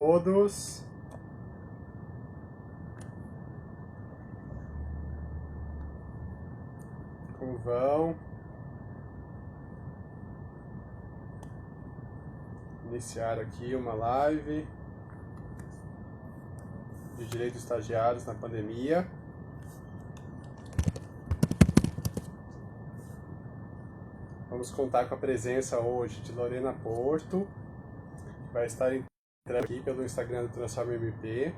Todos. Como vão? Iniciar aqui uma live de direitos estagiários na pandemia. Vamos contar com a presença hoje de Lorena Porto, que vai estar entrando aqui pelo Instagram do Transforma MP.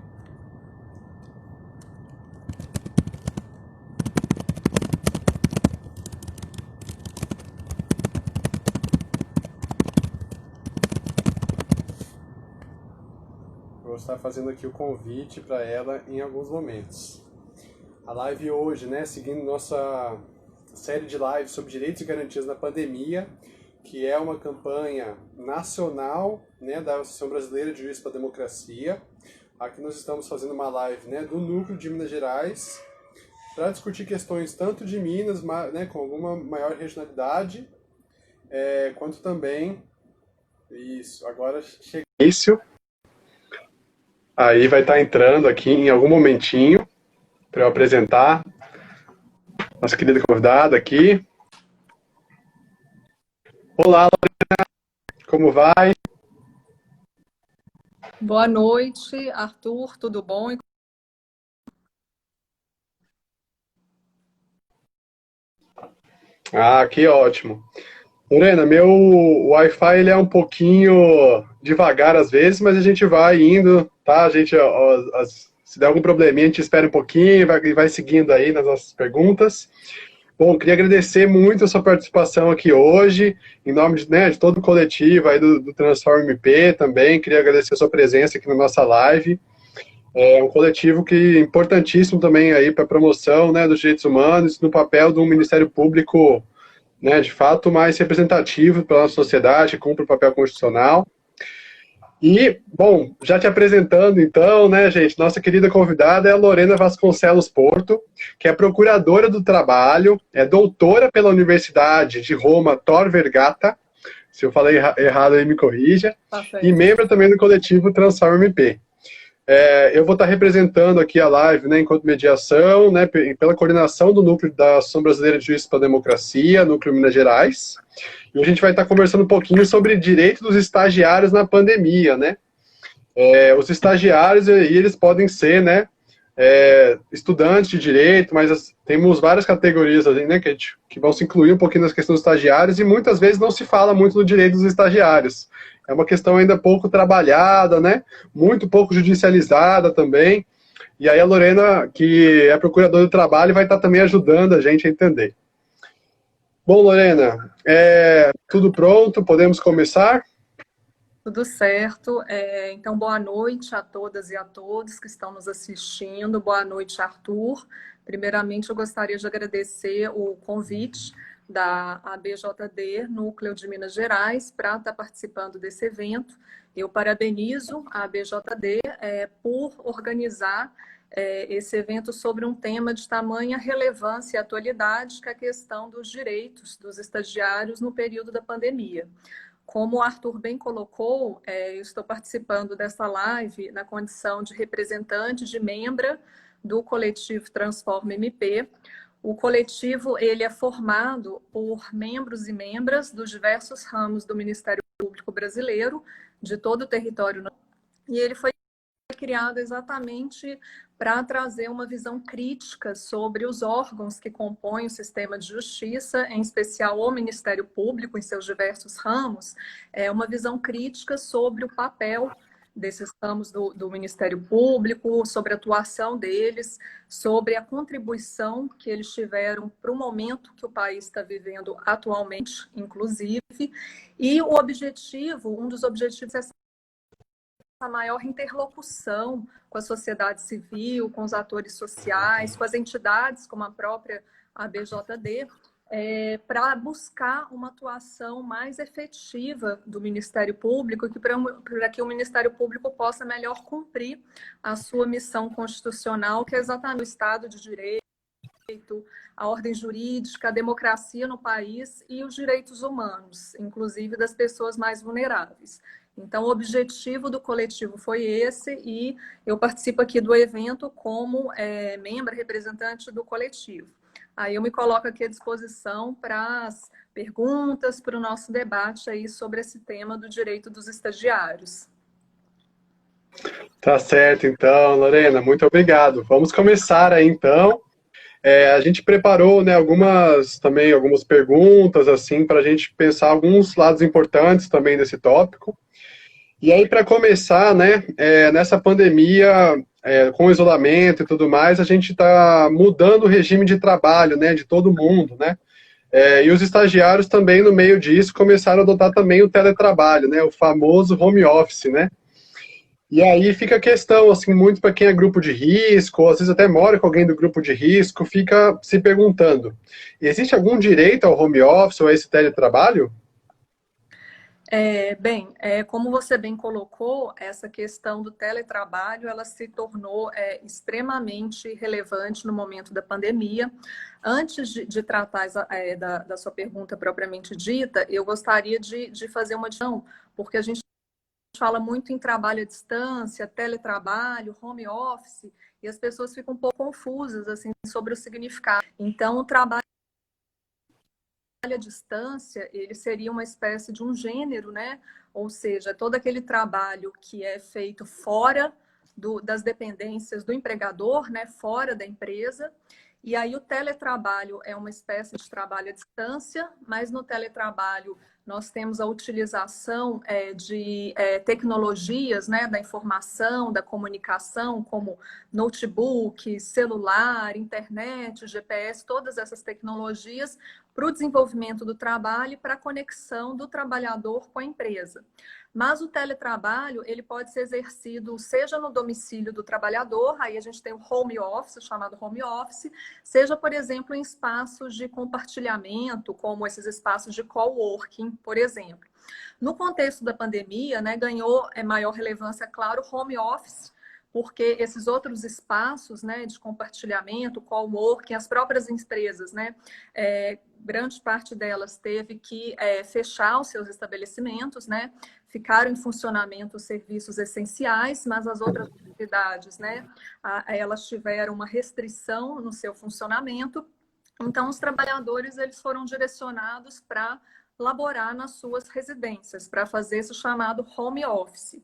Vou estar fazendo aqui o convite para ela em alguns momentos. A live hoje, seguindo nossa série de lives sobre direitos e garantias na pandemia, que é uma campanha nacional, da Associação Brasileira de Juízes para a Democracia. Aqui nós estamos fazendo uma live, do Núcleo de Minas Gerais, para discutir questões tanto de Minas, com alguma maior regionalidade, quanto também, isso, agora chega início. Aí vai estar entrando aqui em algum momentinho para eu apresentar nossa querida convidada aqui. Olá, Lorena, como vai? Boa noite, Arthur, tudo bom? Ah, que ótimo. Lorena, meu Wi-Fi ele é um pouquinho devagar às vezes, mas a gente vai indo, tá? A gente, se der algum probleminha, a gente espera um pouquinho e vai seguindo aí nas nossas perguntas. Bom, queria agradecer muito a sua participação aqui hoje, em nome de todo o coletivo aí do Transforma MP também. Queria agradecer a sua presença aqui na nossa live. É um coletivo que é importantíssimo também aí para a promoção, dos direitos humanos, no papel do Ministério Público, de fato, mais representativo pela nossa sociedade, que cumpre o papel constitucional. E, bom, já te apresentando então, gente, nossa querida convidada é a Lorena Vasconcelos Porto, que é procuradora do trabalho, é doutora pela Universidade de Roma Tor Vergata, se eu falei errado aí me corrija, Tá e certo. membro também do coletivo Transforma MP. Eu vou estar representando aqui a live, enquanto mediação, pela coordenação do núcleo da Associação Brasileira de Juízes para a Democracia, núcleo Minas Gerais. E a gente vai estar conversando um pouquinho sobre direito dos estagiários na pandemia, os estagiários, eles podem ser, estudantes de direito, mas temos várias categorias, assim, que vão se incluir um pouquinho nas questões dos estagiários e muitas vezes não se fala muito do direito dos estagiários. É uma questão ainda pouco trabalhada, muito pouco judicializada também. E aí a Lorena, que é procuradora do trabalho, vai estar também ajudando a gente a entender. Bom, Lorena, tudo pronto? Podemos começar? Tudo certo. Então, boa noite a todas e a todos que estão nos assistindo. Boa noite, Arthur. Primeiramente, eu gostaria de agradecer o convite da ABJD, Núcleo de Minas Gerais, para estar participando desse evento. Eu parabenizo a ABJD por organizar esse evento sobre um tema de tamanha relevância e atualidade, que é a questão dos direitos dos estagiários no período da pandemia. Como o Arthur bem colocou, eu estou participando dessa live na condição de representante, de membra do coletivo Transforma MP. O coletivo ele é formado por membros e membras dos diversos ramos do Ministério Público Brasileiro, de todo o território, e ele foi criado exatamente para trazer uma visão crítica sobre os órgãos que compõem o sistema de justiça, em especial o Ministério Público, em seus diversos ramos, uma visão crítica sobre o papel desses ramos do Ministério Público, sobre a atuação deles, sobre a contribuição que eles tiveram para o momento que o país está vivendo atualmente, inclusive, e o objetivo, um dos objetivos é a maior interlocução com a sociedade civil, com os atores sociais, com as entidades como a própria ABJD, para buscar uma atuação mais efetiva do Ministério Público, para que o Ministério Público possa melhor cumprir a sua missão constitucional, que é exatamente o Estado de Direito, a ordem jurídica, a democracia no país e os direitos humanos, inclusive das pessoas mais vulneráveis. Então, o objetivo do coletivo foi esse e eu participo aqui do evento como membro representante do coletivo. Aí eu me coloco aqui à disposição para as perguntas, para o nosso debate aí sobre esse tema do direito dos estagiários. Tá certo, então, Lorena, muito obrigado. Vamos começar aí, então. A gente preparou, né, algumas perguntas, assim, para a gente pensar alguns lados importantes também desse tópico. E aí, para começar, né, nessa pandemia, com o isolamento e tudo mais, a gente está mudando o regime de trabalho, né, de todo mundo, né? E os estagiários também, no meio disso, começaram a adotar também o teletrabalho, né, o famoso home office, né? E aí fica a questão, assim, muito para quem é grupo de risco, ou às vezes até mora com alguém do grupo de risco, fica se perguntando, existe algum direito ao home office ou a esse teletrabalho? Como você bem colocou, essa questão do teletrabalho, ela se tornou extremamente relevante no momento da pandemia. Antes de tratar da sua pergunta propriamente dita, eu gostaria de fazer uma adição, porque a gente fala muito em trabalho à distância, teletrabalho, home office, e as pessoas ficam um pouco confusas assim sobre o significado. Então, o trabalho à distância, ele seria uma espécie de um gênero, né? Ou seja, todo aquele trabalho que é feito fora das dependências do empregador, né? Fora da empresa. E aí o teletrabalho é uma espécie de trabalho à distância, mas no teletrabalho nós temos a utilização de tecnologias, né, da informação, da comunicação, como notebook, celular, internet, GPS, todas essas tecnologias para o desenvolvimento do trabalho e para a conexão do trabalhador com a empresa. Mas o teletrabalho, ele pode ser exercido seja no domicílio do trabalhador, aí a gente tem o home office, chamado home office, seja, por exemplo, em espaços de compartilhamento, como esses espaços de coworking, por exemplo. No contexto da pandemia, né, ganhou maior relevância, claro, o home office, porque esses outros espaços, né, de compartilhamento, coworking, as próprias empresas, né, grande parte delas teve que fechar os seus estabelecimentos, né, ficaram em funcionamento os serviços essenciais, mas as outras atividades, né, elas tiveram uma restrição no seu funcionamento. Então, os trabalhadores eles foram direcionados para laborar nas suas residências, para fazer esse chamado home office.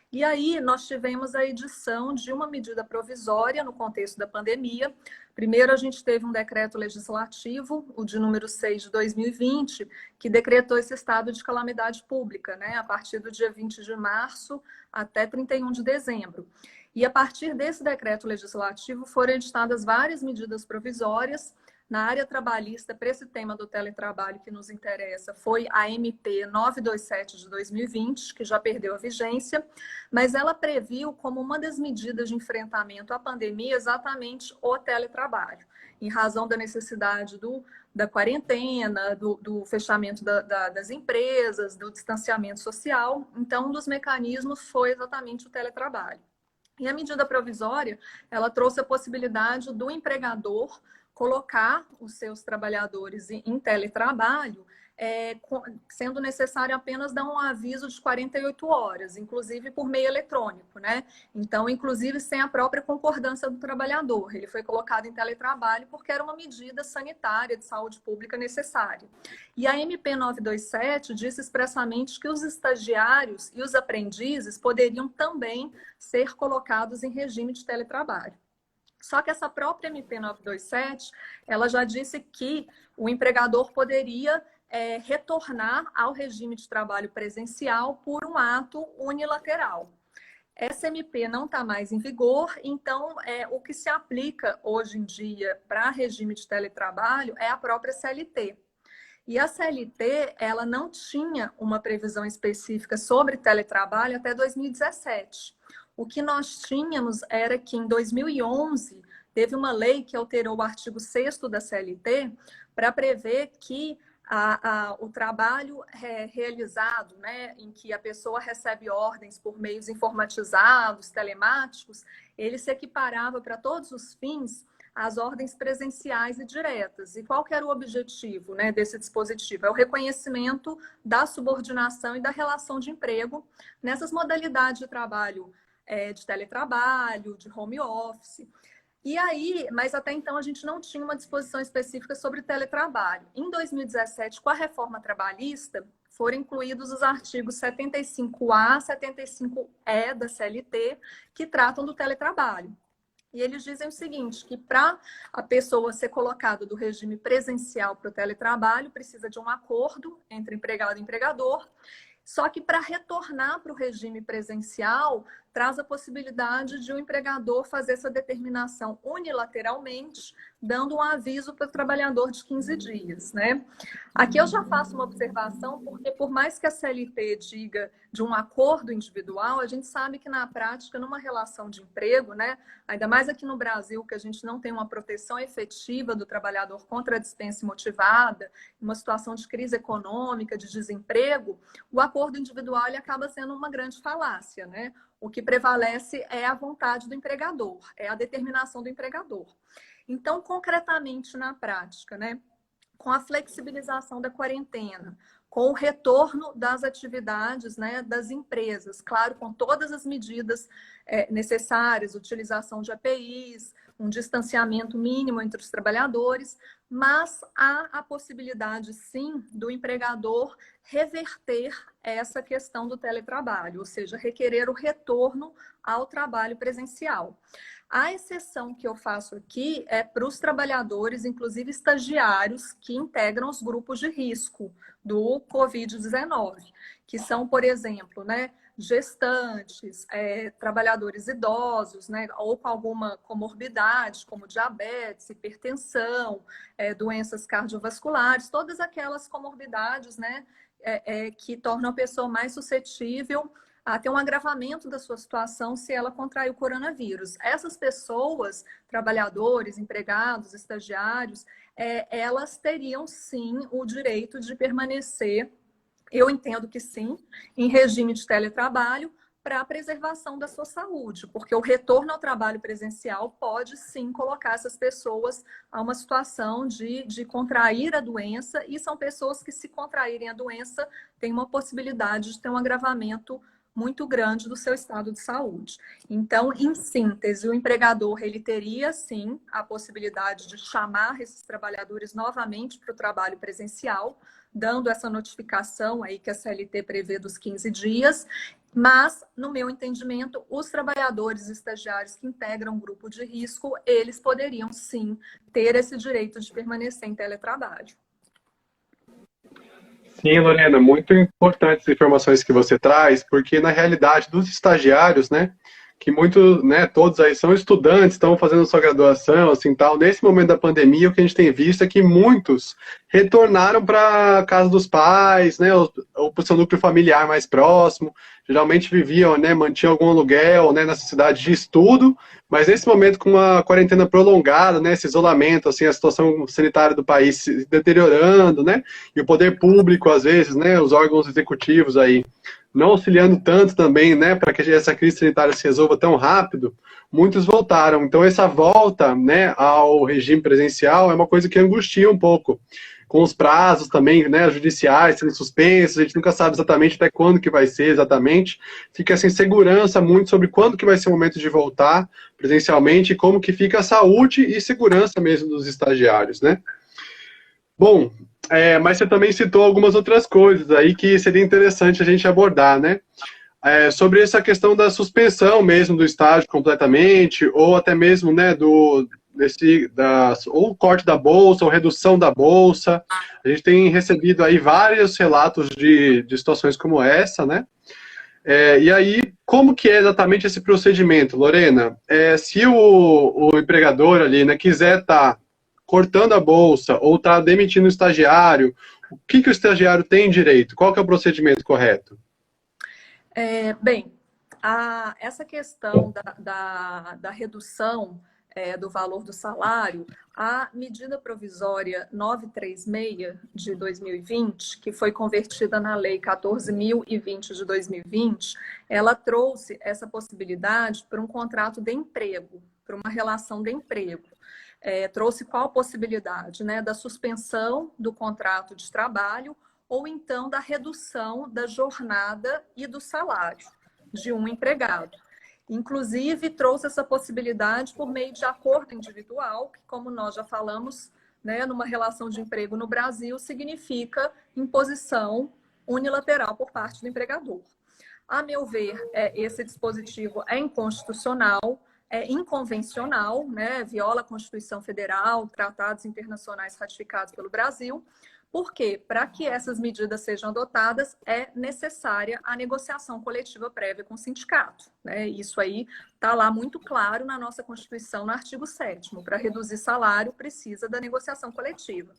E aí nós tivemos a edição de uma medida provisória no contexto da pandemia. Primeiro a gente teve um decreto legislativo, o de número 6 de 2020, que decretou esse estado de calamidade pública, né, a partir do dia 20 de março até 31 de dezembro. E a partir desse decreto legislativo foram editadas várias medidas provisórias. Na área trabalhista, para esse tema do teletrabalho que nos interessa, foi a MP 927 de 2020, que já perdeu a vigência, mas ela previu como uma das medidas de enfrentamento à pandemia exatamente o teletrabalho, em razão da necessidade da quarentena, do fechamento das empresas, do distanciamento social. Então, um dos mecanismos foi exatamente o teletrabalho. E a medida provisória, ela trouxe a possibilidade do empregador colocar os seus trabalhadores em teletrabalho, sendo necessário apenas dar um aviso de 48 horas, inclusive por meio eletrônico, né? Então, inclusive sem a própria concordância do trabalhador. Ele foi colocado em teletrabalho porque era uma medida sanitária de saúde pública necessária. E a MP 927 disse expressamente que os estagiários e os aprendizes poderiam também ser colocados em regime de teletrabalho. Só que essa própria MP 927, ela já disse que o empregador poderia retornar ao regime de trabalho presencial por um ato unilateral. Essa MP não está mais em vigor, então o que se aplica hoje em dia para regime de teletrabalho é a própria CLT. E a CLT, ela não tinha uma previsão específica sobre teletrabalho até 2017. O que nós tínhamos era que em 2011 teve uma lei que alterou o artigo 6º da CLT para prever que o trabalho realizado, né, em que a pessoa recebe ordens por meios informatizados, telemáticos, ele se equiparava para todos os fins as ordens presenciais e diretas. E qual que era o objetivo, né, desse dispositivo? É o reconhecimento da subordinação e da relação de emprego nessas modalidades de trabalho, de teletrabalho, de home office. E aí, mas até então a gente não tinha uma disposição específica sobre teletrabalho. Em 2017, com a reforma trabalhista, foram incluídos os artigos 75A, 75E da CLT, que tratam do teletrabalho. E eles dizem o seguinte, que para a pessoa ser colocada do regime presencial para o teletrabalho, precisa de um acordo entre empregado e empregador. Só que para retornar para o regime presencial, traz a possibilidade de o empregador fazer essa determinação unilateralmente, dando um aviso para o trabalhador de 15 dias, né? Aqui eu já faço uma observação, porque por mais que a CLT diga de um acordo individual, a gente sabe que na prática, numa relação de emprego, né, ainda mais aqui no Brasil, que a gente não tem uma proteção efetiva do trabalhador contra a dispensa imotivada, uma situação de crise econômica, de desemprego, o acordo individual ele acaba sendo uma grande falácia, né? O que prevalece é a vontade do empregador, é a determinação do empregador. Então, concretamente na prática, né, com a flexibilização da quarentena, com o retorno das atividades, né, das empresas, claro, com todas as medidas necessárias, utilização de APIs, um distanciamento mínimo entre os trabalhadores, mas há a possibilidade, sim, do empregador reverter essa questão do teletrabalho, ou seja, requerer o retorno ao trabalho presencial. A exceção que eu faço aqui é para os trabalhadores, inclusive estagiários, que integram os grupos de risco do Covid-19, que são, por exemplo, né, gestantes, trabalhadores idosos, né, ou com alguma comorbidade, como diabetes, hipertensão, doenças cardiovasculares, todas aquelas comorbidades, né, que tornam a pessoa mais suscetível a ter um agravamento da sua situação se ela contrair o coronavírus. Essas pessoas, trabalhadores, empregados, estagiários, elas teriam sim o direito de permanecer, eu entendo que sim, em regime de teletrabalho para a preservação da sua saúde, porque o retorno ao trabalho presencial pode sim colocar essas pessoas a uma situação de contrair a doença, e são pessoas que, se contraírem a doença, têm uma possibilidade de ter um agravamento muito grande do seu estado de saúde. Então, em síntese, o empregador ele teria, sim, a possibilidade de chamar esses trabalhadores novamente para o trabalho presencial, dando essa notificação aí que a CLT prevê dos 15 dias, mas, no meu entendimento, os trabalhadores estagiários que integram um grupo de risco, eles poderiam, sim, ter esse direito de permanecer em teletrabalho. Sim, Lorena, muito importantes as informações que você traz, porque na realidade dos estagiários, né, que muitos, né, todos aí são estudantes, estão fazendo sua graduação, assim, tal. Nesse momento da pandemia, o que a gente tem visto é que muitos retornaram para a casa dos pais, né, ou para o seu núcleo familiar mais próximo. Geralmente viviam, né, mantinham algum aluguel, né, nessa cidade de estudo, mas nesse momento com uma quarentena prolongada, né, esse isolamento, assim, a situação sanitária do país se deteriorando, né, e o poder público, às vezes, né, os órgãos executivos aí, não auxiliando tanto também, né, para que essa crise sanitária se resolva tão rápido, muitos voltaram. Então, essa volta, né, ao regime presencial é uma coisa que angustia um pouco, com os prazos também, né, judiciais sendo suspensos, a gente nunca sabe exatamente até quando que vai ser exatamente, fica essa insegurança muito sobre quando que vai ser o momento de voltar presencialmente e como que fica a saúde e segurança mesmo dos estagiários, né. Bom, mas você também citou algumas outras coisas aí que seria interessante a gente abordar, né? Sobre essa questão da suspensão mesmo do estágio completamente, ou até mesmo, né, ou corte da bolsa, ou redução da bolsa. A gente tem recebido aí vários relatos de situações como essa, né? E aí, como que é exatamente esse procedimento, Lorena? Se o empregador ali, né, quiser estar cortando a bolsa ou está demitindo o estagiário, o que o estagiário tem direito? Qual que é o procedimento correto? Bem, essa questão da redução do valor do salário, a medida provisória 936 de 2020, que foi convertida na Lei 14.020 de 2020, ela trouxe essa possibilidade para um contrato de emprego, para uma relação de emprego. trouxe qual possibilidade? Né? Da suspensão do contrato de trabalho ou então da redução da jornada e do salário de um empregado. Inclusive, trouxe essa possibilidade por meio de acordo individual, que, como nós já falamos, né, numa relação de emprego no Brasil, significa imposição unilateral por parte do empregador. A meu ver, esse dispositivo é inconstitucional, é inconvencional, né, viola a Constituição Federal, tratados internacionais ratificados pelo Brasil, porque, para que essas medidas sejam adotadas, é necessária a negociação coletiva prévia com o sindicato. Né? Isso aí está lá muito claro na nossa Constituição, no artigo 7º. Para reduzir salário, precisa da negociação coletiva.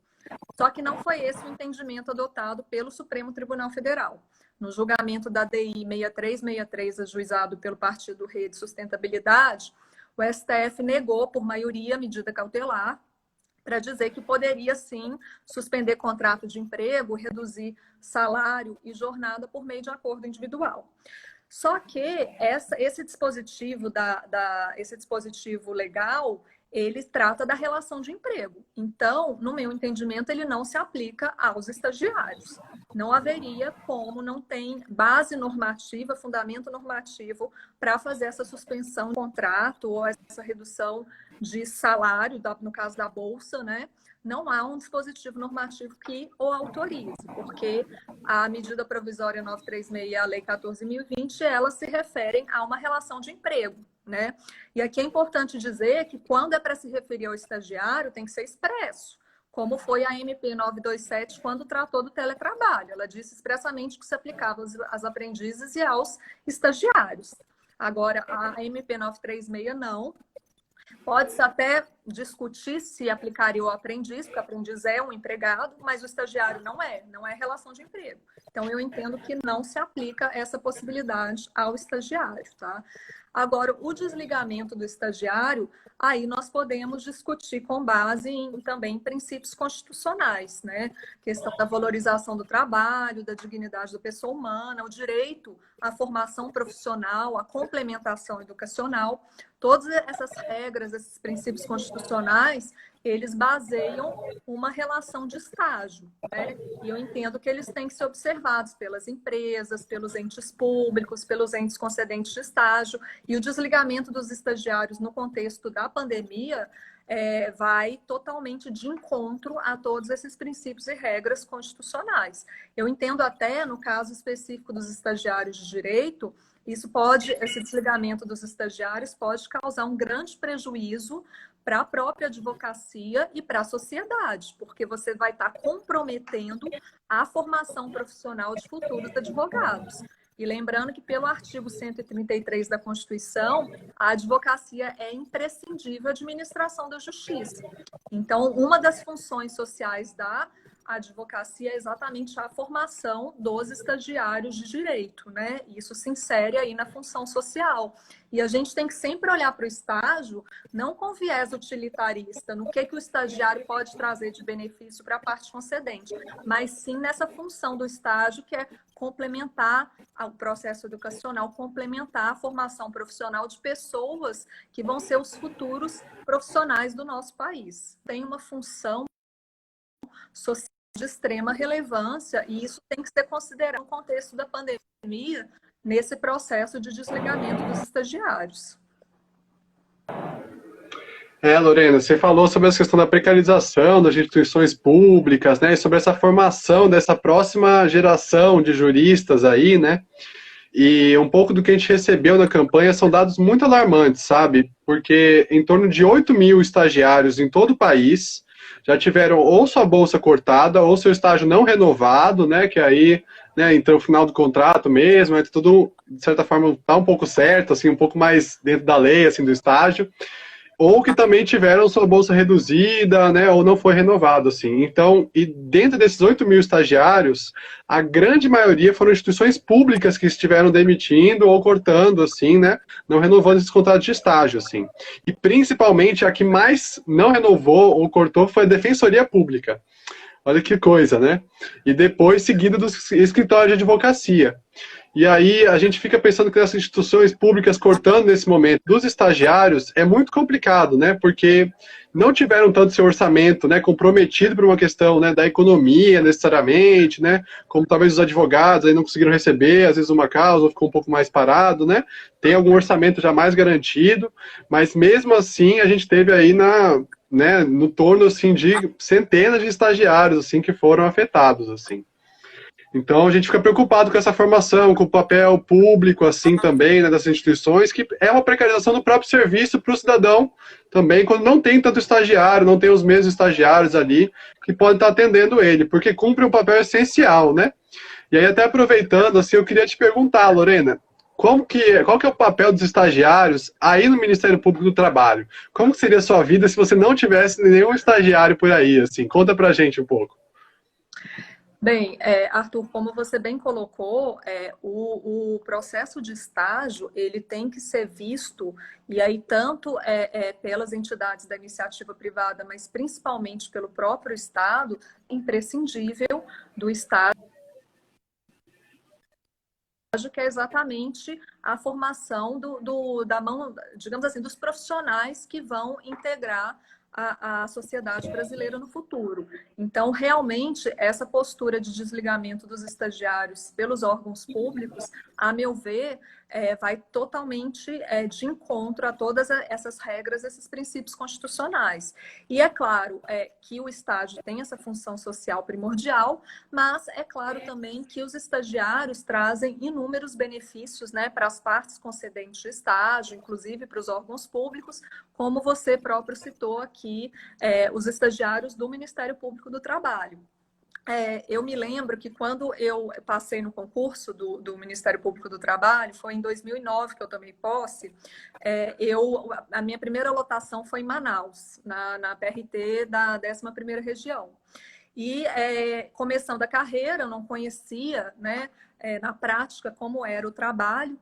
Só que não foi esse o entendimento adotado pelo Supremo Tribunal Federal. No julgamento da DI 6363, ajuizado pelo Partido Rede Sustentabilidade, o STF negou, por maioria, a medida cautelar, para dizer que poderia, sim, suspender contrato de emprego, reduzir salário e jornada por meio de acordo individual. Só que esse dispositivo esse dispositivo legal, ele trata da relação de emprego. Então, no meu entendimento, ele não se aplica aos estagiários. Não haveria como, não tem base normativa, fundamento normativo para fazer essa suspensão de contrato ou essa redução de salário, no caso da Bolsa, né? Não há um dispositivo normativo que o autorize, porque a medida provisória 936 e a lei 14.020, elas se referem a uma relação de emprego, né? E aqui é importante dizer que quando é para se referir ao estagiário, tem que ser expresso, como foi a MP 927 quando tratou do teletrabalho. Ela disse expressamente que se aplicava às aprendizes e aos estagiários. Agora, a MP 936 não. Pode-se até discutir se aplicaria o aprendiz, porque o aprendiz é um empregado, mas o estagiário não é relação de emprego. Então, eu entendo que não se aplica essa possibilidade ao estagiário, tá? Agora, o desligamento do estagiário, aí nós podemos discutir com base também em princípios constitucionais, né? Questão da valorização do trabalho, da dignidade da pessoa humana, o direito à formação profissional, à complementação educacional. Todas essas regras, esses princípios constitucionais, eles baseiam uma relação de estágio, né? E eu entendo que eles têm que ser observados pelas empresas, pelos entes públicos, pelos entes concedentes de estágio, e o desligamento dos estagiários no contexto da pandemia vai totalmente de encontro a todos esses princípios e regras constitucionais. Eu entendo até, no caso específico dos estagiários de direito, esse desligamento dos estagiários pode causar um grande prejuízo para a própria advocacia e para a sociedade, porque você vai estar comprometendo a formação profissional de futuros advogados. E lembrando que pelo artigo 133 da Constituição, a advocacia é imprescindível à administração da justiça. Então, uma das funções sociais da advocacia é exatamente a formação dos estagiários de direito, né? Isso se insere aí na função social. E a gente tem que sempre olhar para o estágio, não com viés utilitarista, no que o estagiário pode trazer de benefício para a parte concedente, mas sim nessa função do estágio, que é complementar o processo educacional, complementar a formação profissional de pessoas que vão ser os futuros profissionais do nosso país. Tem uma função social de extrema relevância, e isso tem que ser considerado no contexto da pandemia, nesse processo de desligamento dos estagiários. Lorena, você falou sobre essa questão da precarização das instituições públicas, né, e sobre essa formação dessa próxima geração de juristas aí, né, e um pouco do que a gente recebeu na campanha são dados muito alarmantes, sabe, porque em torno de 8.000 estagiários em todo o país já tiveram ou sua bolsa cortada ou seu estágio não renovado, né, que aí, né, então o final do contrato mesmo, tudo, de certa forma, está um pouco certo, assim, um pouco mais dentro da lei, assim, do estágio, ou que também tiveram sua bolsa reduzida, né, ou não foi renovado, assim. Então, e dentro desses 8.000 estagiários, a grande maioria foram instituições públicas que estiveram demitindo ou cortando, assim, né, não renovando esses contratos de estágio, assim. E principalmente a que mais não renovou ou cortou foi a Defensoria Pública. Olha que coisa, né? E depois seguida dos escritórios de advocacia. E aí a gente fica pensando que essas instituições públicas cortando nesse momento dos estagiários é muito complicado, né? Porque não tiveram tanto seu orçamento, né, comprometido por uma questão, né, da economia necessariamente, né? Como talvez os advogados aí não conseguiram receber, às vezes uma causa ficou um pouco mais parado, né? Tem algum orçamento já mais garantido, mas mesmo assim a gente teve aí né, no torno assim de centenas de estagiários assim que foram afetados assim. Então a gente fica preocupado com essa formação, com o papel público assim também, né, das instituições, que é uma precarização do próprio serviço para o cidadão também, quando não tem tanto estagiário, não tem os mesmos estagiários ali que podem estar atendendo ele, porque cumpre um papel essencial, né? E aí até aproveitando, assim, eu queria te perguntar, Lorena, qual que é o papel dos estagiários aí no Ministério Público do Trabalho? Como que seria a sua vida se você não tivesse nenhum estagiário por aí, assim? Conta pra gente um pouco. Bem, Arthur, como você bem colocou, o processo de estágio ele tem que ser visto, e aí tanto pelas entidades da iniciativa privada, mas principalmente pelo próprio Estado, imprescindível do estágio, que é exatamente a formação da mão, digamos assim, dos profissionais que vão integrar a sociedade brasileira no futuro. Então, realmente, essa postura de desligamento dos estagiários pelos órgãos públicos, a meu ver, vai totalmente de encontro a todas essas regras, esses princípios constitucionais. E é claro que o estágio tem essa função social primordial, mas é claro também que os estagiários trazem inúmeros benefícios, né, para as partes concedentes de estágio, inclusive para os órgãos públicos, como você próprio citou aqui, os estagiários do Ministério Público do Trabalho. Eu me lembro que quando eu passei no concurso do Ministério Público do Trabalho, foi em 2009 que eu tomei posse, a minha primeira lotação foi em Manaus, na PRT da 11ª Região. E começando a carreira, eu não conhecia, né, na prática como era o trabalho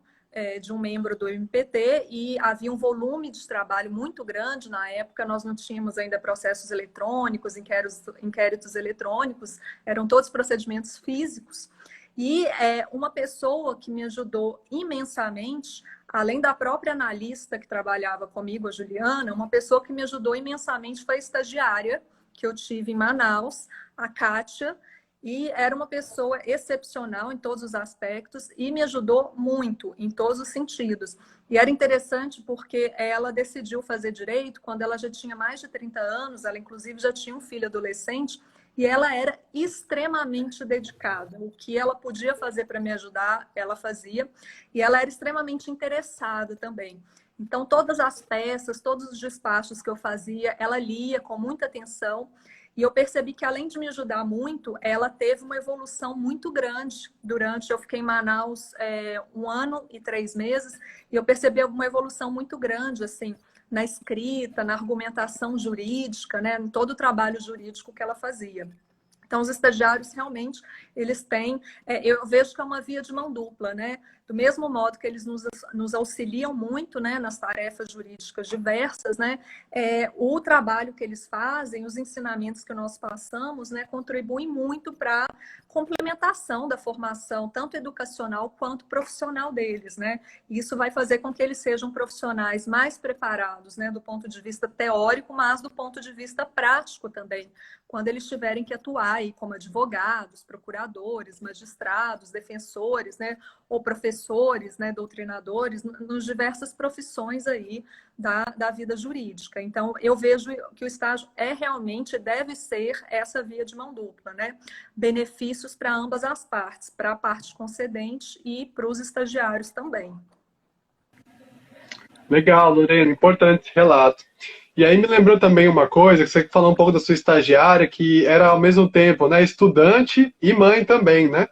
de um membro do MPT, e havia um volume de trabalho muito grande. Na época nós não tínhamos ainda processos eletrônicos, inquéritos eletrônicos, eram todos procedimentos físicos. E uma pessoa que me ajudou imensamente, além da própria analista que trabalhava comigo, a Juliana, uma pessoa que me ajudou imensamente foi a estagiária que eu tive em Manaus, a Kátia, e era uma pessoa excepcional em todos os aspectos e me ajudou muito em todos os sentidos. E era interessante porque ela decidiu fazer direito quando ela já tinha mais de 30 anos, ela inclusive já tinha um filho adolescente, e ela era extremamente dedicada. O que ela podia fazer para me ajudar, ela fazia, e ela era extremamente interessada também. Então, todas as peças, todos os despachos que eu fazia, ela lia com muita atenção. E eu percebi que, além de me ajudar muito, ela teve uma evolução muito grande eu fiquei em Manaus 1 ano e 3 meses, e eu percebi uma evolução muito grande, assim, na escrita, na argumentação jurídica, né, em todo o trabalho jurídico que ela fazia. Então, os estagiários, realmente, eles têm... eu vejo que é uma via de mão dupla, né? Do mesmo modo que eles nos auxiliam muito, né, nas tarefas jurídicas diversas, né? O trabalho que eles fazem, os ensinamentos que nós passamos, né, contribuem muito para a complementação da formação, tanto educacional quanto profissional deles, né? E isso vai fazer com que eles sejam profissionais mais preparados, né, do ponto de vista teórico, mas do ponto de vista prático também, quando eles tiverem que atuar aí como advogados, procuradores, magistrados, defensores, né, ou professores, né, doutrinadores, nas diversas profissões aí da vida jurídica. Então, eu vejo que o estágio realmente deve ser essa via de mão dupla, né? Benefícios para ambas as partes, para a parte concedente e para os estagiários também. Legal, Lorena, importante esse relato. E aí me lembrou também uma coisa, que você falou um pouco da sua estagiária, que era ao mesmo tempo, né, estudante e mãe também, né?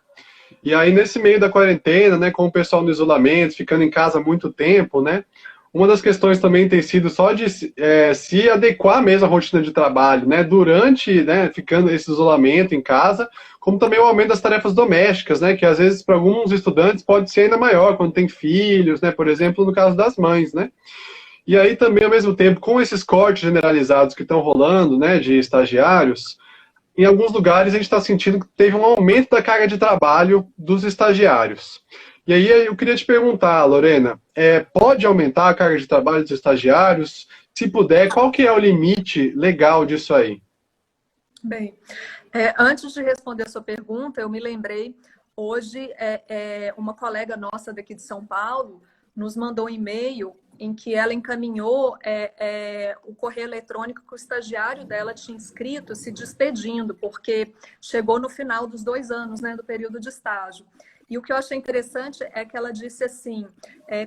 E aí nesse meio da quarentena, né, com o pessoal no isolamento, ficando em casa há muito tempo, né, uma das questões também tem sido só de se adequar mesmo à rotina de trabalho, né, durante, né, ficando esse isolamento em casa, como também o aumento das tarefas domésticas, né, que às vezes para alguns estudantes pode ser ainda maior, quando tem filhos, né, por exemplo, no caso das mães, né. E aí também, ao mesmo tempo, com esses cortes generalizados que estão rolando, né, de estagiários, em alguns lugares a gente está sentindo que teve um aumento da carga de trabalho dos estagiários. E aí eu queria te perguntar, Lorena, pode aumentar a carga de trabalho dos estagiários? Se puder, qual que é o limite legal disso aí? Bem, antes de responder a sua pergunta, eu me lembrei, hoje, uma colega nossa daqui de São Paulo nos mandou um e-mail em que ela encaminhou o correio eletrônico que o estagiário dela tinha inscrito, se despedindo, porque chegou no final dos 2 anos, né, do período de estágio. E o que eu achei interessante é que ela disse assim,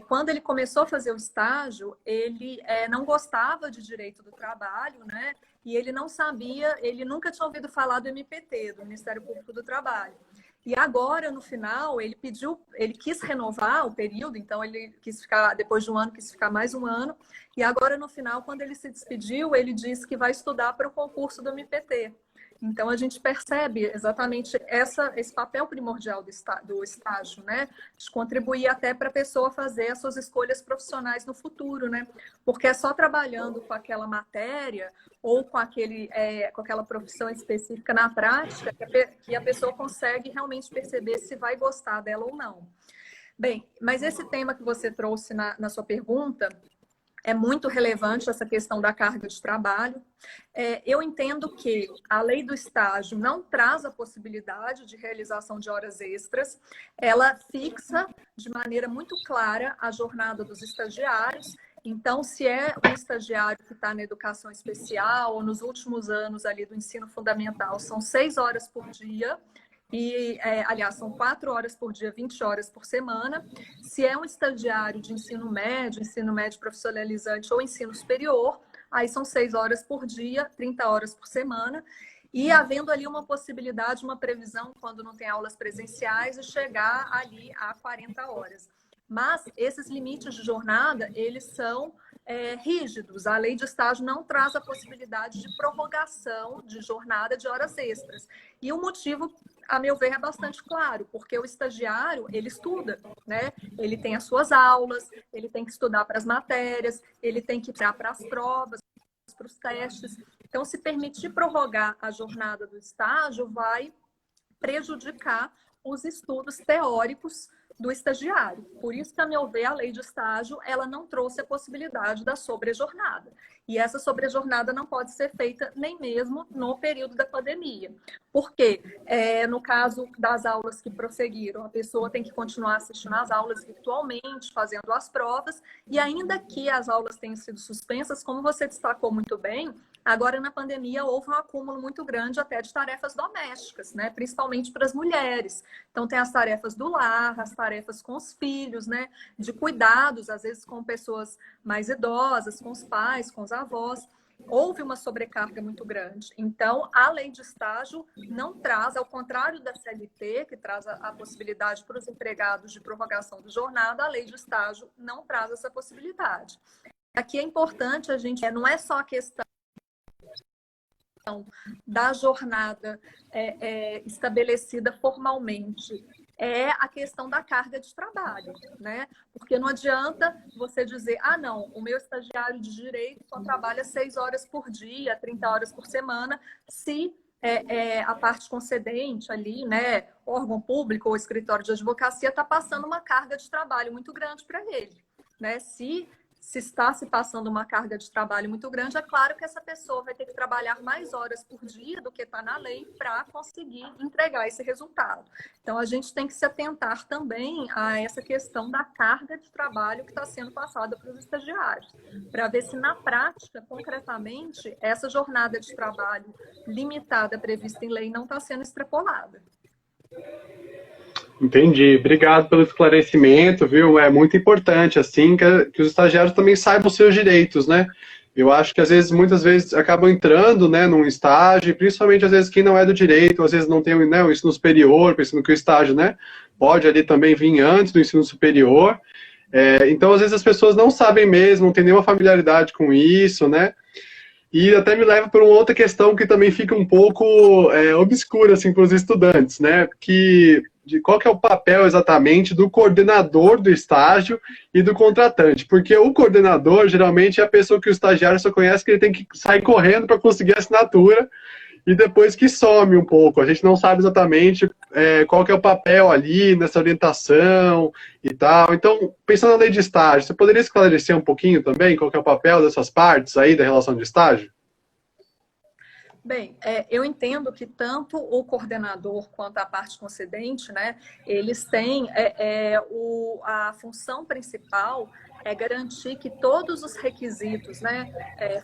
quando ele começou a fazer o estágio, ele não gostava de direito do trabalho, né? E ele não sabia, ele nunca tinha ouvido falar do MPT, do Ministério Público do Trabalho. E agora, no final, ele quis renovar o período, então ele quis ficar, depois de 1 ano, quis ficar mais 1 ano. E agora, no final, quando ele se despediu, ele disse que vai estudar para o concurso do MPT. Então, a gente percebe exatamente esse papel primordial do estágio, né? De contribuir até para a pessoa fazer as suas escolhas profissionais no futuro, né? Porque é só trabalhando com aquela matéria ou com aquela profissão específica na prática que a pessoa consegue realmente perceber se vai gostar dela ou não. Bem, mas esse tema que você trouxe na sua pergunta é muito relevante, essa questão da carga de trabalho. Eu entendo que a lei do estágio não traz a possibilidade de realização de horas extras, ela fixa de maneira muito clara a jornada dos estagiários. Então, se é um estagiário que está na educação especial ou nos últimos anos ali do ensino fundamental, são 6 horas por dia, aliás, são 4 horas por dia, 20 horas por semana. Se é um estagiário de ensino médio profissionalizante ou ensino superior, aí são 6 horas por dia, 30 horas por semana. E havendo ali uma possibilidade, uma previsão, quando não tem aulas presenciais, de chegar ali a 40 horas. Mas esses limites de jornada, eles são rígidos. A lei de estágio não traz a possibilidade de prorrogação de jornada de horas extras. E o motivo, a meu ver, é bastante claro, porque o estagiário, ele estuda, né? Ele tem as suas aulas, ele tem que estudar para as matérias, ele tem que ir para as provas, para os testes. Então, se permitir prorrogar a jornada do estágio, vai prejudicar os estudos teóricos do estagiário. Por isso que, a meu ver, a lei de estágio, ela não trouxe a possibilidade da sobrejornada. E essa sobrejornada não pode ser feita nem mesmo no período da pandemia. Porque, no caso das aulas que prosseguiram, a pessoa tem que continuar assistindo às aulas virtualmente, fazendo as provas, e ainda que as aulas tenham sido suspensas, como você destacou muito bem, agora na pandemia houve um acúmulo muito grande até de tarefas domésticas, né? Principalmente para as mulheres. Então tem as tarefas do lar, as tarefas com os filhos, né? De cuidados, às vezes com pessoas mais idosas, com os pais, com os avós. Houve uma sobrecarga muito grande. Então, a lei de estágio não traz, ao contrário da CLT, que traz a possibilidade para os empregados de prorrogação de jornada, a lei de estágio não traz essa possibilidade. Aqui é importante a gente, não é só a questão da jornada estabelecida formalmente, é a questão da carga de trabalho, né? Porque não adianta você dizer, não, o meu estagiário de direito só trabalha 6 horas por dia, 30 horas por semana, se a parte concedente ali, né, órgão público ou escritório de advocacia está passando uma carga de trabalho muito grande para ele, né? Se está se passando uma carga de trabalho muito grande, é claro que essa pessoa vai ter que trabalhar mais horas por dia do que está na lei para conseguir entregar esse resultado. Então, a gente tem que se atentar também a essa questão da carga de trabalho que está sendo passada para os estagiários, para ver se na prática, concretamente, essa jornada de trabalho limitada prevista em lei não está sendo extrapolada. Entendi. Obrigado pelo esclarecimento, viu? É muito importante, assim, que os estagiários também saibam os seus direitos, né? Eu acho que, muitas vezes, acabam entrando, né, num estágio, principalmente, às vezes, quem não é do direito, às vezes não tem, né, o ensino superior, pensando que o estágio, né, pode ali também vir antes do ensino superior. Então, às vezes, as pessoas não sabem mesmo, não tem nenhuma familiaridade com isso, né? E até me leva para uma outra questão que também fica um pouco obscura, assim, para os estudantes, né? De qual que é o papel exatamente do coordenador do estágio e do contratante. Porque o coordenador, geralmente, é a pessoa que o estagiário só conhece, que ele tem que sair correndo para conseguir a assinatura. e depois que some um pouco. A gente não sabe exatamente qual que é o papel ali nessa orientação e tal. Então, pensando na lei de estágio, você poderia esclarecer um pouquinho também qual que é o papel dessas partes aí da relação de estágio? Bem, eu entendo que tanto o coordenador quanto a parte concedente, né, eles têm a função principal é garantir que todos os requisitos, né,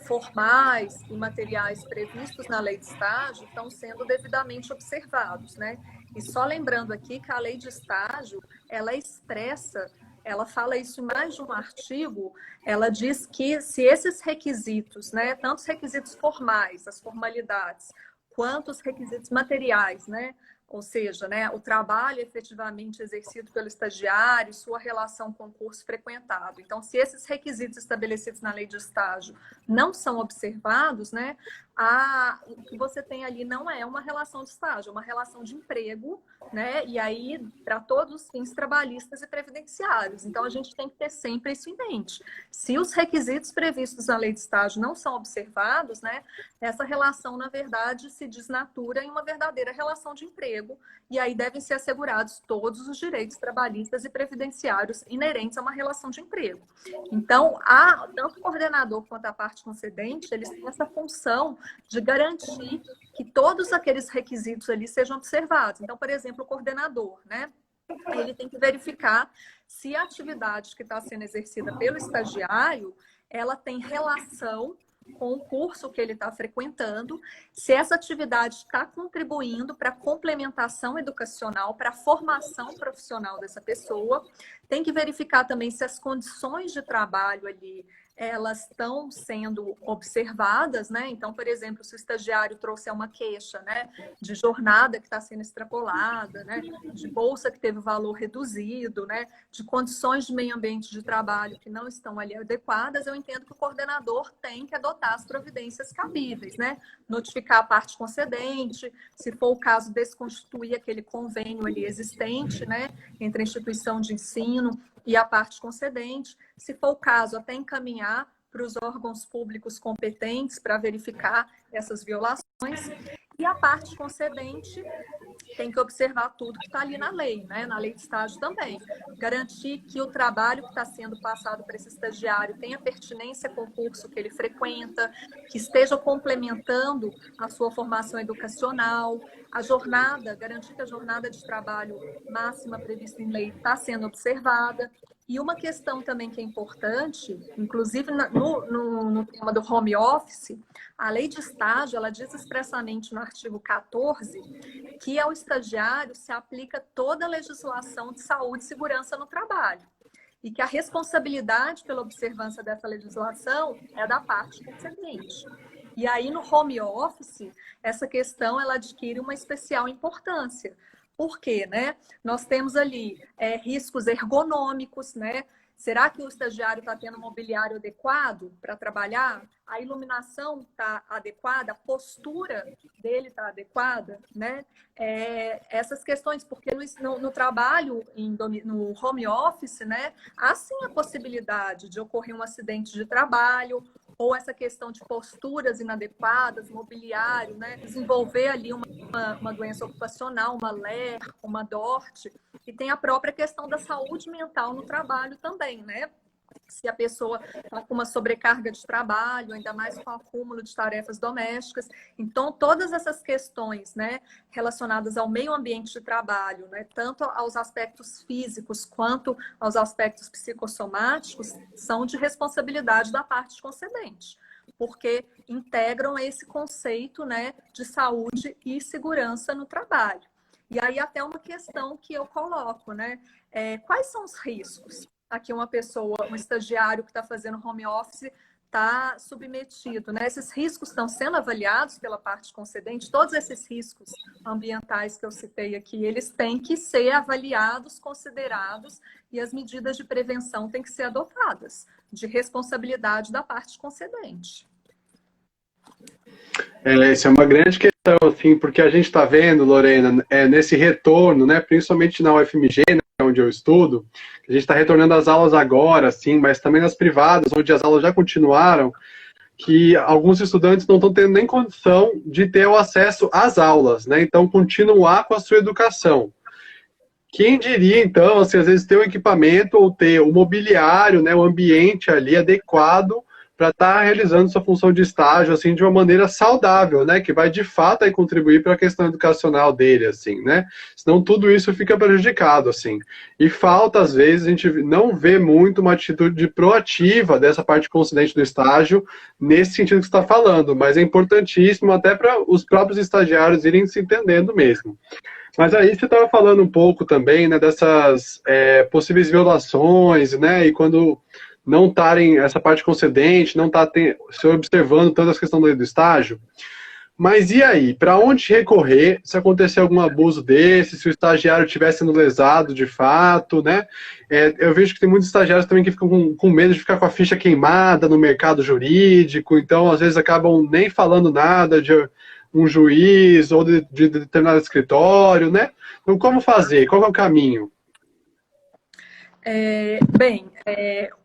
formais e materiais previstos na lei de estágio estão sendo devidamente observados, né? E só lembrando aqui que a lei de estágio, ela expressa, ela fala isso em mais de um artigo. Ela diz que se esses requisitos, né, tanto os requisitos formais, as formalidades, quanto os requisitos materiais, né, ou seja, né, o trabalho efetivamente exercido pelo estagiário, sua relação com o curso frequentado. Então, se esses requisitos estabelecidos na lei de estágio não são observados, né, o que você tem ali não é uma relação de estágio, é uma relação de emprego, né, e aí para todos os fins trabalhistas e previdenciários. Então, a gente tem que ter sempre isso em mente. Se os requisitos previstos na lei de estágio não são observados, né, essa relação, na verdade, se desnatura em uma verdadeira relação de emprego, e aí devem ser assegurados todos os direitos trabalhistas e previdenciários inerentes a uma relação de emprego. Então, tanto o coordenador quanto a parte concedente, eles têm essa função de garantir que todos aqueles requisitos ali sejam observados. Então, por exemplo, o coordenador, né? Ele tem que verificar se a atividade que está sendo exercida pelo estagiário, ela tem relação com o curso que ele está frequentando, se essa atividade está contribuindo para a complementação educacional, para a formação profissional dessa pessoa. Tem que verificar também se as condições de trabalho ali elas estão sendo observadas, né? Então, por exemplo, se o estagiário trouxer uma queixa, né, de jornada que está sendo extrapolada, né, de bolsa que teve valor reduzido, né, de condições de meio ambiente de trabalho que não estão ali adequadas, eu entendo que o coordenador tem que adotar as providências cabíveis, né? Notificar a parte concedente, se for o caso, desconstituir aquele convênio ali existente, né, entre a instituição de ensino e a parte concedente, se for o caso, até encaminhar para os órgãos públicos competentes para verificar essas violações. E a parte concedente tem que observar tudo que está ali na lei, né? Na lei de estágio também. Garantir que o trabalho que está sendo passado para esse estagiário tenha pertinência com o curso que ele frequenta, que esteja complementando a sua formação educacional, a jornada, garantir que a jornada de trabalho máxima prevista em lei está sendo observada. E uma questão também que é importante, inclusive no tema do home office, a lei de estágio, ela diz expressamente no artigo 14 que ao estagiário se aplica toda a legislação de saúde e segurança no trabalho. E que a responsabilidade pela observância dessa legislação é da parte concedente. E aí, no home office, essa questão ela adquire uma especial importância. Por quê, né? Nós temos ali riscos ergonômicos, né? Será que o estagiário está tendo mobiliário adequado para trabalhar? A iluminação está adequada? A postura dele está adequada? Né? Essas questões, porque no trabalho, no home office, né, há sim a possibilidade de ocorrer um acidente de trabalho, ou essa questão de posturas inadequadas, mobiliário, né? Desenvolver ali uma doença ocupacional, uma LER, uma DORT, e tem a própria questão da saúde mental no trabalho também, né? Se a pessoa está com uma sobrecarga de trabalho, ainda mais com o acúmulo de tarefas domésticas. Então, todas essas questões, né, relacionadas ao meio ambiente de trabalho, né, tanto aos aspectos físicos quanto aos aspectos psicossomáticos, são de responsabilidade da parte concedente, porque integram esse conceito, né, de saúde e segurança no trabalho. E aí até uma questão que eu coloco, né, quais são os riscos? Aqui uma pessoa, um estagiário que está fazendo home office, está submetido, né? Esses riscos estão sendo avaliados pela parte concedente, todos esses riscos ambientais que eu citei aqui, eles têm que ser avaliados, considerados, e as medidas de prevenção têm que ser adotadas, de responsabilidade da parte concedente. Essa é uma grande questão, assim, porque a gente está vendo, Lorena, nesse retorno, né, principalmente na UFMG, né, onde eu estudo, a gente está retornando às aulas agora, assim, mas também nas privadas, onde as aulas já continuaram, que alguns estudantes não estão tendo nem condição de ter o acesso às aulas, né? Então, continuar com a sua educação. Quem diria, então, assim, às vezes ter o equipamento ou ter o mobiliário, né, o ambiente ali adequado para estar realizando sua função de estágio, assim, de uma maneira saudável, né, que vai, de fato, aí, contribuir para a questão educacional dele, assim, né, senão tudo isso fica prejudicado, assim. E falta, às vezes, a gente não vê muito uma atitude proativa dessa parte consciente do estágio, nesse sentido que você está falando, mas é importantíssimo até para os próprios estagiários irem se entendendo mesmo. Mas aí você estava falando um pouco também, né, dessas possíveis violações, né, e quando não estarem, essa parte concedente, não está se observando tanto essa questão do estágio. Mas e aí? Para onde recorrer se acontecer algum abuso desse, se o estagiário estiver sendo lesado de fato, né? Eu vejo que tem muitos estagiários também que ficam com medo de ficar com a ficha queimada no mercado jurídico, então às vezes acabam nem falando nada de um juiz ou de determinado escritório, né? Então, como fazer? Qual é o caminho?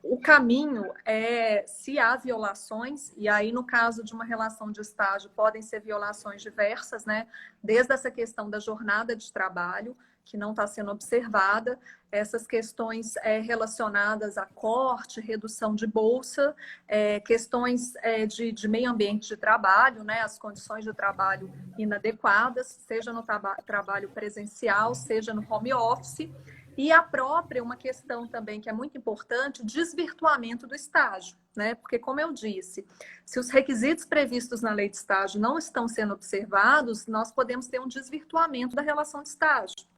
O caminho é, se há violações, e aí no caso de uma relação de estágio podem ser violações diversas, né? Desde essa questão da jornada de trabalho, que não está sendo observada, essas questões relacionadas a corte, redução de bolsa, questões de meio ambiente de trabalho, né? As condições de trabalho inadequadas, seja no trabalho presencial, seja no home office. E a própria, uma questão também que é muito importante, o desvirtuamento do estágio, né? Porque, como eu disse, se os requisitos previstos na lei de estágio não estão sendo observados, nós podemos ter um desvirtuamento da relação de estágio.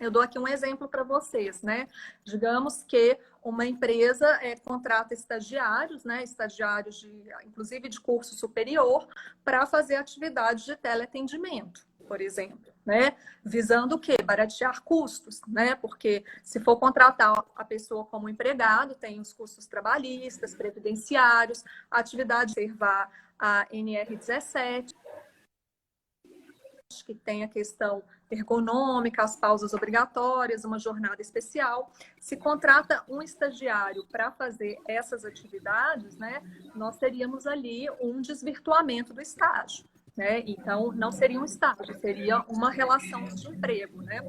Eu dou aqui um exemplo para vocês, né? Digamos que uma empresa contrata estagiários, né? Estagiários, inclusive de curso superior, para fazer atividades de teleatendimento, por exemplo, né? Visando o quê? Baratear custos, né? Porque se for contratar a pessoa como empregado, tem os custos trabalhistas, previdenciários, a atividade de observar a NR17, que tem a questão ergonômica, as pausas obrigatórias, uma jornada especial. Se contrata um estagiário para fazer essas atividades, né, nós teríamos ali um desvirtuamento do estágio, né? Então, não seria um estágio, seria uma relação de emprego, né?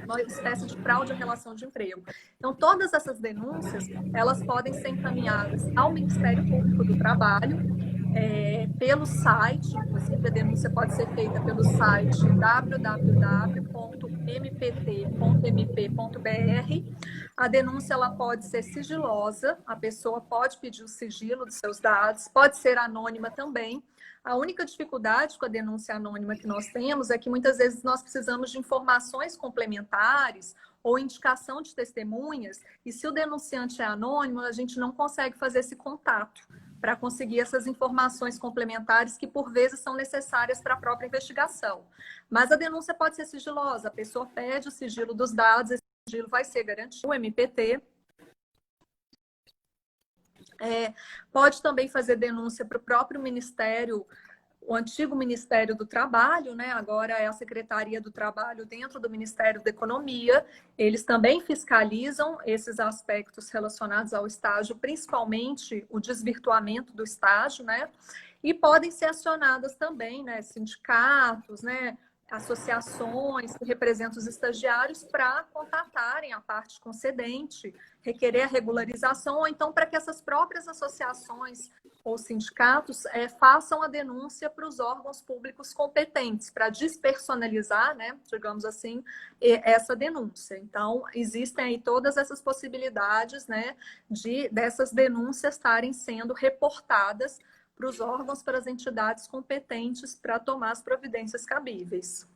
Uma espécie de fraude à relação de emprego. Então, todas essas denúncias, elas podem ser encaminhadas ao Ministério Público do Trabalho, pelo site, inclusive a denúncia pode ser feita pelo site www.mpt.mp.br. A denúncia ela pode ser sigilosa, a pessoa pode pedir o sigilo dos seus dados, pode ser anônima também. A única dificuldade com a denúncia anônima que nós temos é que muitas vezes nós precisamos de informações complementares ou indicação de testemunhas, e se o denunciante é anônimo, a gente não consegue fazer esse contato para conseguir essas informações complementares que, por vezes, são necessárias para a própria investigação. Mas a denúncia pode ser sigilosa, a pessoa pede o sigilo dos dados, esse sigilo vai ser garantido. O MPT pode também fazer denúncia para o próprio Ministério, o antigo Ministério do Trabalho, né? Agora é a Secretaria do Trabalho dentro do Ministério da Economia. Eles também fiscalizam esses aspectos relacionados ao estágio, principalmente o desvirtuamento do estágio, né? E podem ser acionadas também, né, sindicatos, né, associações que representam os estagiários para contatarem a parte concedente, requerer a regularização, ou então para que essas próprias associações ou sindicatos façam a denúncia para os órgãos públicos competentes, para despersonalizar, né, digamos assim, essa denúncia. Então, existem aí todas essas possibilidades, né, dessas denúncias estarem sendo reportadas para os órgãos, para as entidades competentes para tomar as providências cabíveis.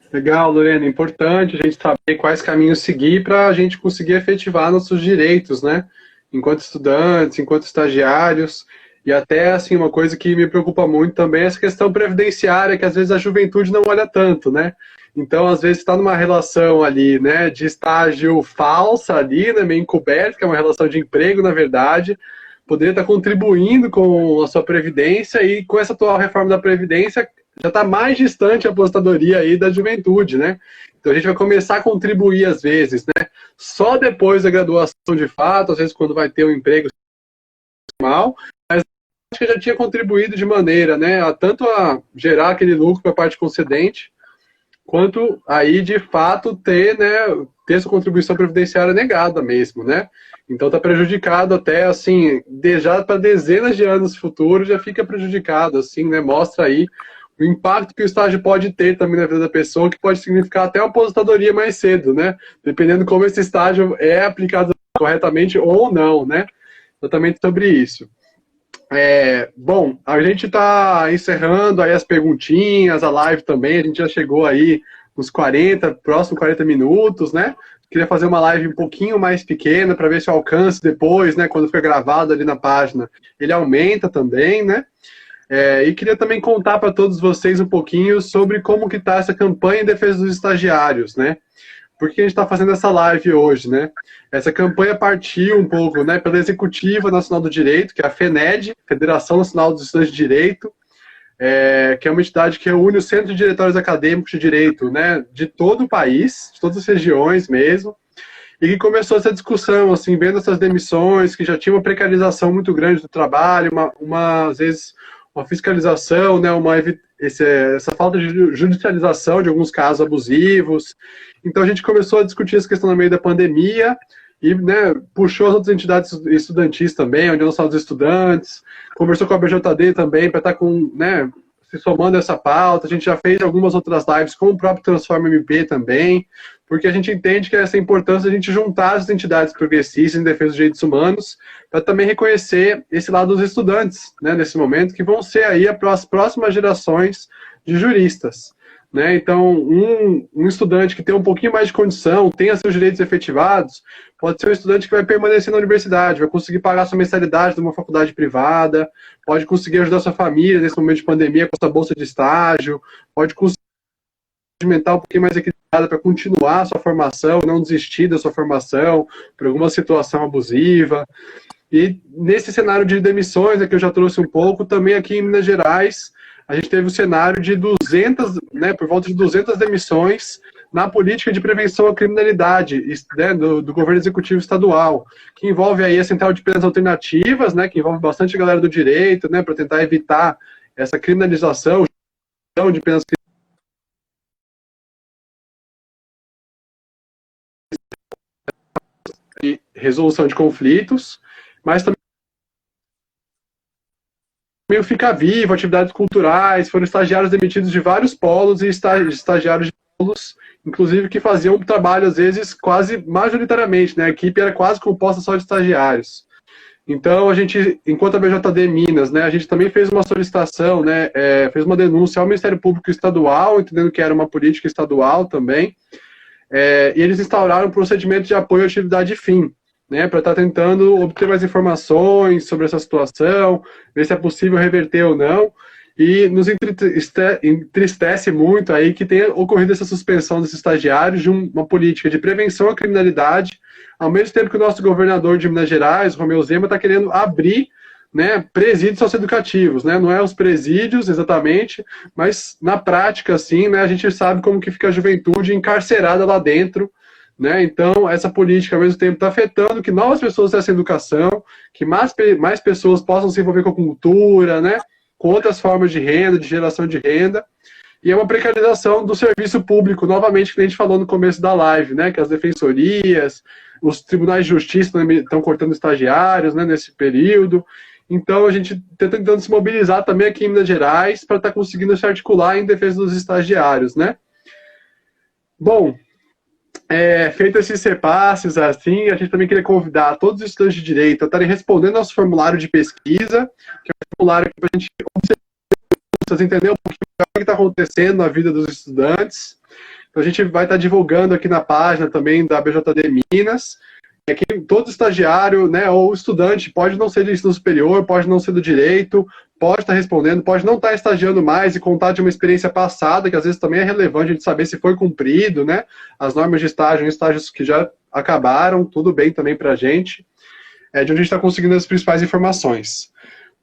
Legal, Lorena. Importante a gente saber quais caminhos seguir para a gente conseguir efetivar nossos direitos, né? Enquanto estudantes, enquanto estagiários. E até, assim, uma coisa que me preocupa muito também é essa questão previdenciária, que às vezes a juventude não olha tanto, né? Então, às vezes, está numa relação ali, né, de estágio falsa ali, né, meio encoberta, que é uma relação de emprego, na verdade, poderia estar contribuindo com a sua previdência, e com essa atual reforma da previdência já está mais distante a aposentadoria aí da juventude, né? Então a gente vai começar a contribuir às vezes, né? Só depois da graduação de fato, às vezes quando vai ter um emprego normal, que já tinha contribuído de maneira, né, tanto a gerar aquele lucro para a parte concedente, quanto aí, de fato, ter, né, ter sua contribuição previdenciária negada mesmo, né? Então está prejudicado até, assim, já para dezenas de anos futuros já fica prejudicado, assim, né? Mostra aí o impacto que o estágio pode ter também na vida da pessoa, que pode significar até uma aposentadoria mais cedo, né? Dependendo como esse estágio é aplicado corretamente ou não, né? Exatamente sobre isso. Bom, a gente está encerrando aí as perguntinhas, a live também, a gente já chegou aí nos 40, próximo 40 minutos, né? Queria fazer uma live um pouquinho mais pequena para ver se o alcance depois, né, quando fica gravado ali na página, ele aumenta também, né? E queria também contar para todos vocês um pouquinho sobre como que está essa campanha em defesa dos estagiários, né? Por que a gente está fazendo essa live hoje, né? Essa campanha partiu um pouco, né, pela Executiva Nacional do Direito, que é a FENED, Federação Nacional dos Estudantes de Direito, que é uma entidade que reúne os centros de diretórios acadêmicos de direito, né, de todo o país, de todas as regiões mesmo, e que começou essa discussão, assim, vendo essas demissões, que já tinha uma precarização muito grande do trabalho, às vezes, uma fiscalização, né, essa falta de judicialização de alguns casos abusivos. Então a gente começou a discutir essa questão no meio da pandemia e, né, puxou as outras entidades estudantis também, onde nós somos estudantes, conversou com a BJD também para estar né, se somando essa pauta. A gente já fez algumas outras lives com o próprio Transforma MP também, porque a gente entende que essa importância de a gente juntar as entidades progressistas em defesa dos direitos humanos para também reconhecer esse lado dos estudantes, né, nesse momento, que vão ser aí as próximas gerações de juristas. Né? Então, um estudante que tem um pouquinho mais de condição, tenha seus direitos efetivados, pode ser um estudante que vai permanecer na universidade, vai conseguir pagar sua mensalidade de uma faculdade privada, pode conseguir ajudar sua família nesse momento de pandemia com sua bolsa de estágio, pode conseguir mental um pouquinho mais equilibrada para continuar a sua formação, não desistir da sua formação por alguma situação abusiva. E nesse cenário de demissões, que eu já trouxe um pouco, também aqui em Minas Gerais, a gente teve o cenário de 200, né, por volta de 200 demissões na política de prevenção à criminalidade, né, do governo executivo estadual, que envolve aí a Central de Penas Alternativas, né, que envolve bastante a galera do direito, né, para tentar evitar essa criminalização de penas de resolução de conflitos, mas também o Fica Vivo, atividades culturais, foram estagiários demitidos de vários polos e estagiários de polos, inclusive, que faziam um trabalho, às vezes, quase majoritariamente, né? A equipe era quase composta só de estagiários. Então, a gente, enquanto a BJD Minas, né, a gente também fez uma solicitação, né, fez uma denúncia ao Ministério Público Estadual, entendendo que era uma política estadual também, e eles instauraram um procedimento de apoio à atividade fim, né, para estar tentando obter mais informações sobre essa situação, ver se é possível reverter ou não, e nos entristece muito aí que tenha ocorrido essa suspensão desses estagiários de uma política de prevenção à criminalidade, ao mesmo tempo que o nosso governador de Minas Gerais, Romeu Zema, está querendo abrir, né, presídios socioeducativos, né, não é os presídios exatamente, mas na prática, assim, né, a gente sabe como que fica a juventude encarcerada lá dentro, né? Então, essa política, ao mesmo tempo, está afetando que novas pessoas tenham essa educação, que mais pessoas possam se envolver com a cultura, né? Com outras formas de renda, de geração de renda, e é uma precarização do serviço público, novamente, que a gente falou no começo da live, né? Que as defensorias, os tribunais de justiça também estão cortando estagiários, né, nesse período. Então, a gente está tentando se mobilizar também aqui em Minas Gerais para estar conseguindo se articular em defesa dos estagiários, né? Bom, feito esses repasses, assim, a gente também queria convidar todos os estudantes de direito a estarem respondendo ao nosso formulário de pesquisa, que é um formulário para a gente entender um pouquinho o que está acontecendo na vida dos estudantes. Então, a gente vai estar divulgando aqui na página também da BJD Minas, que todo estagiário, né, ou estudante, pode não ser de ensino superior, pode não ser do direito, pode estar respondendo, pode não estar estagiando mais e contar de uma experiência passada, que às vezes também é relevante a gente saber se foi cumprido, né, as normas de estágio, estágios que já acabaram, tudo bem também para a gente, de onde a gente está conseguindo as principais informações.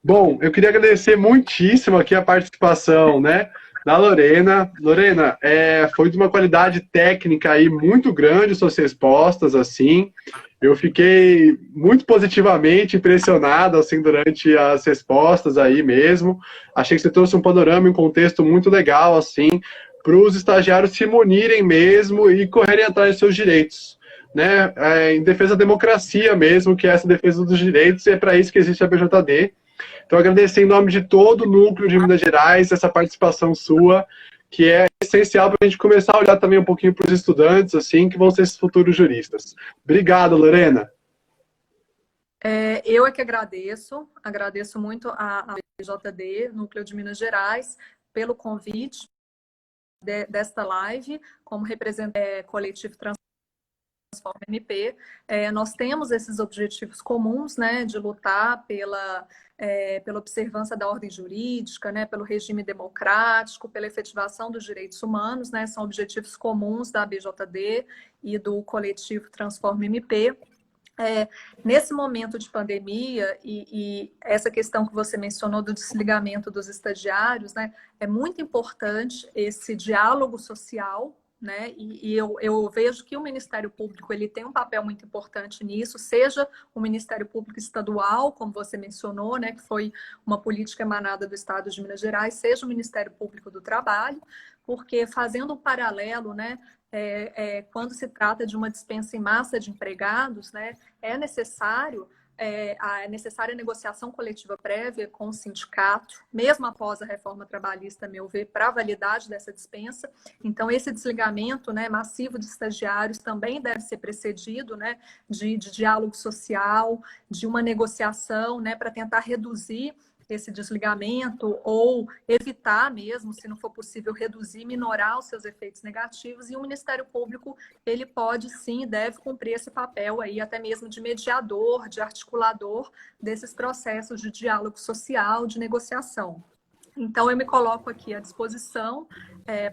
Bom, eu queria agradecer muitíssimo aqui a participação, né, da Lorena. Lorena, foi de uma qualidade técnica aí muito grande suas respostas, assim. Eu fiquei muito positivamente impressionado, assim, durante as respostas aí mesmo. Achei que você trouxe um panorama e um contexto muito legal, assim, para os estagiários se munirem mesmo e correrem atrás de seus direitos, né? Em defesa da democracia mesmo, que é essa defesa dos direitos, e é para isso que existe a BJD. Então, agradecer em nome de todo o núcleo de Minas Gerais essa participação sua, que é essencial para a gente começar a olhar também um pouquinho para os estudantes, assim, que vão ser esses futuros juristas. Obrigado, Lorena. Eu é que agradeço muito a BJD, Núcleo de Minas Gerais, pelo convite desta live, como representante coletivo Transforma MP. Nós temos esses objetivos comuns, né, de lutar pela observância da ordem jurídica, né, pelo regime democrático, pela efetivação dos direitos humanos, né, são objetivos comuns da BJD e do coletivo Transforma MP. Nesse momento de pandemia e essa questão que você mencionou do desligamento dos estagiários, né, é muito importante esse diálogo social, né, e eu vejo que o Ministério Público ele tem um papel muito importante nisso, seja o Ministério Público Estadual, como você mencionou, né, que foi uma política emanada do Estado de Minas Gerais, seja o Ministério Público do Trabalho, porque fazendo um paralelo, né, quando se trata de uma dispensa em massa de empregados, né, é necessária a negociação coletiva prévia com o sindicato, mesmo após a reforma trabalhista, a meu ver, para a validade dessa dispensa. Então, esse desligamento, né, massivo de estagiários também deve ser precedido, né, de diálogo social, de uma negociação, né, para tentar reduzir esse desligamento ou evitar mesmo, se não for possível, reduzir, minorar os seus efeitos negativos. E o Ministério Público, ele pode sim, deve cumprir esse papel aí, até mesmo de mediador, de articulador desses processos de diálogo social, de negociação. Então, eu me coloco aqui à disposição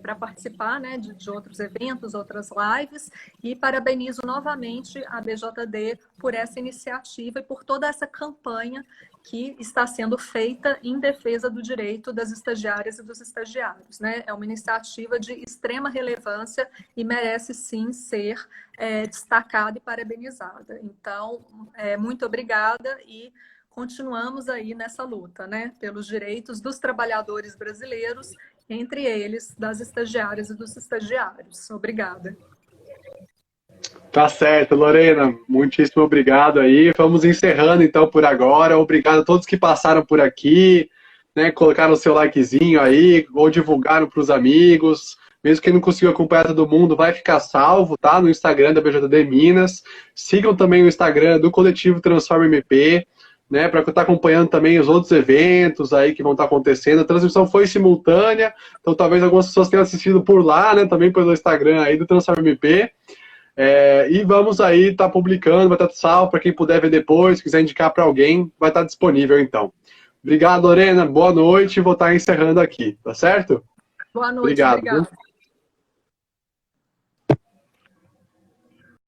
para participar, né, de outros eventos, outras lives, e parabenizo novamente a BJD por essa iniciativa e por toda essa campanha que está sendo feita em defesa do direito das estagiárias e dos estagiários, né? É uma iniciativa de extrema relevância e merece, sim, ser destacada e parabenizada. Então, muito obrigada e continuamos aí nessa luta, né, pelos direitos dos trabalhadores brasileiros, entre eles das estagiárias e dos estagiários. Obrigada. Tá certo, Lorena. Muitíssimo obrigado aí. Vamos encerrando então por agora. Obrigado a todos que passaram por aqui, né, colocaram o seu likezinho aí, ou divulgaram para os amigos. Mesmo quem não conseguiu acompanhar todo mundo, vai ficar salvo, tá? No Instagram da BJD Minas. Sigam também o Instagram do Coletivo Transforma MP, né, para estar acompanhando também os outros eventos aí que vão estar acontecendo. A transmissão foi simultânea, então talvez algumas pessoas tenham assistido por lá, né, também pelo Instagram aí do Transforma MP. E vamos aí estar publicando, vai estar salvo para quem puder ver depois, quiser indicar para alguém, vai estar disponível então. Obrigado, Lorena, boa noite, vou estar encerrando aqui, tá certo? Boa noite, obrigado. Obrigada.